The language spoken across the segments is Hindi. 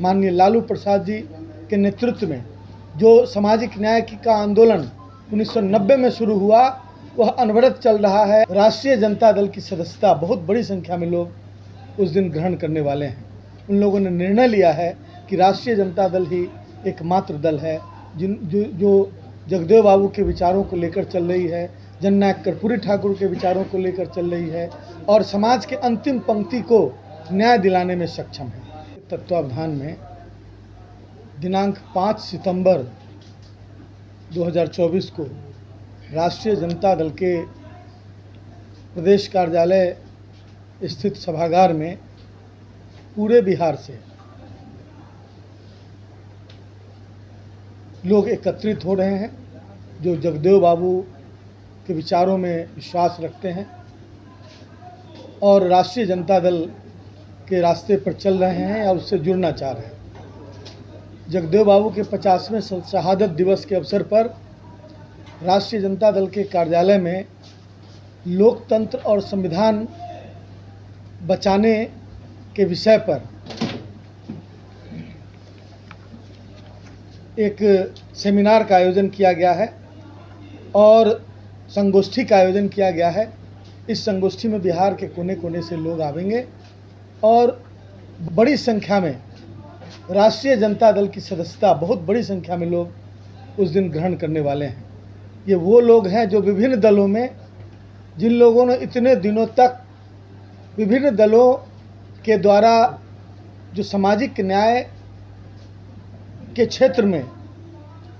माननीय लालू प्रसाद जी के नेतृत्व में जो सामाजिक न्याय का आंदोलन 1990 में शुरू हुआ वह अनवरत चल रहा है। राष्ट्रीय जनता दल की सदस्यता बहुत बड़ी संख्या में लोग उस दिन ग्रहण करने वाले हैं। उन लोगों ने निर्णय लिया है कि राष्ट्रीय जनता दल ही एकमात्र दल है जो जगदेव बाबू के विचारों को लेकर चल रही है, जननायक कर्पूरी ठाकुर के विचारों को लेकर चल रही है और समाज के अंतिम पंक्ति को न्याय दिलाने में सक्षम है। तत्वावधान में दिनांक 5 सितंबर 2024 को राष्ट्रीय जनता दल के प्रदेश कार्यालय स्थित सभागार में पूरे बिहार से लोग एकत्रित हो रहे हैं जो जगदेव बाबू के विचारों में विश्वास रखते हैं और राष्ट्रीय जनता दल के रास्ते पर चल रहे हैं और उससे जुड़ना चाह रहे हैं। जगदेव बाबू के 50वें शहादत दिवस के अवसर पर राष्ट्रीय जनता दल के कार्यालय में लोकतंत्र और संविधान बचाने के विषय पर एक सेमिनार का आयोजन किया गया है और संगोष्ठी का आयोजन किया गया है। इस संगोष्ठी में बिहार के कोने कोने से लोग आवेंगे और बड़ी संख्या में राष्ट्रीय जनता दल की सदस्यता बहुत बड़ी संख्या में लोग उस दिन ग्रहण करने वाले हैं। ये वो लोग हैं जो विभिन्न दलों में, जिन लोगों ने इतने दिनों तक विभिन्न दलों के द्वारा जो सामाजिक न्याय के क्षेत्र में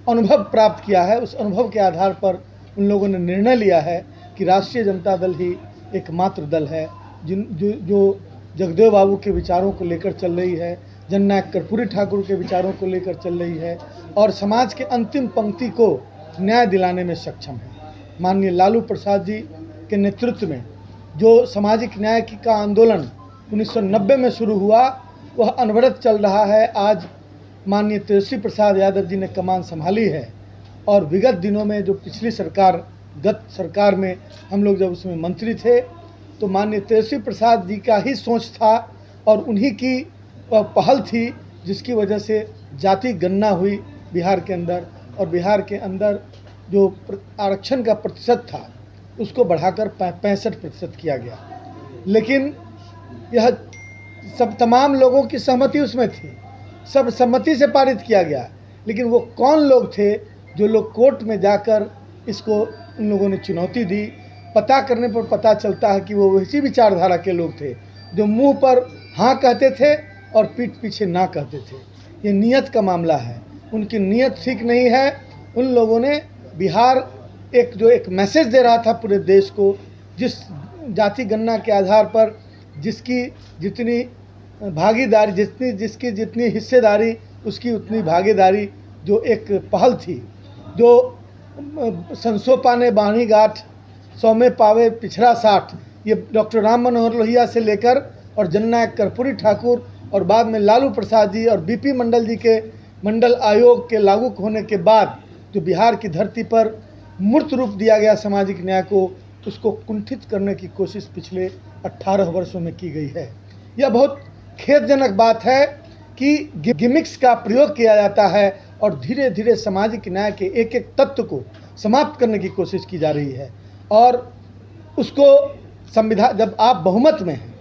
अनुभव प्राप्त किया है, उस अनुभव के आधार पर उन लोगों ने निर्णय लिया है कि राष्ट्रीय जनता दल ही एकमात्र दल है जो जगदेव बाबू के विचारों को लेकर चल रही है, जननायक कर्पूरी ठाकुर के विचारों को लेकर चल रही है और समाज के अंतिम पंक्ति को न्याय दिलाने में सक्षम है। माननीय लालू प्रसाद जी के नेतृत्व में जो सामाजिक न्याय का आंदोलन 1990 में शुरू हुआ वह अनवरत चल रहा है। आज माननीय तेजस्वी प्रसाद यादव जी ने कमान संभाली है और विगत दिनों में जो पिछली सरकार, गत सरकार में हम लोग जब उसमें मंत्री थे तो माननीय तेजस्वी प्रसाद जी का ही सोच था और उन्हीं की पहल थी जिसकी वजह से जाति गणना हुई बिहार के अंदर और बिहार के अंदर जो आरक्षण का प्रतिशत था उसको बढ़ाकर 65% किया गया। लेकिन यह सब तमाम लोगों की सहमति उसमें थी, सब सम्मति से पारित किया गया। लेकिन वो कौन लोग थे जो लोग कोर्ट में जाकर इसको उन लोगों ने चुनौती दी। पता करने पर पता चलता है कि वो वैसी विचारधारा के लोग थे जो मुंह पर हाँ कहते थे और पीठ पीछे ना कहते थे। ये नीयत का मामला है, उनकी नीयत ठीक नहीं है। उन लोगों ने बिहार एक मैसेज दे रहा था पूरे देश को, जिस जाति गणना के आधार पर जिसकी जितनी भागीदारी, जिसकी जितनी हिस्सेदारी उसकी उतनी भागीदारी, जो एक पहल थी जो संसो पाने बाणी गांठ 100 में पावे पिछड़ा 60, ये डॉक्टर राम मनोहर लोहिया से लेकर और जननायक कर्पूरी ठाकुर और बाद में लालू प्रसाद जी और बीपी मंडल जी के मंडल आयोग के लागू होने के बाद जो बिहार की धरती पर मूर्त रूप दिया गया सामाजिक न्याय को, उसको कुंठित करने की कोशिश पिछले 18 वर्षों में की गई है। यह बहुत खेदजनक बात है कि गिमिक्स का प्रयोग किया जाता है और धीरे धीरे सामाजिक न्याय के एक एक तत्व को समाप्त करने की कोशिश की जा रही है। और उसको संविधान, जब आप बहुमत में हैं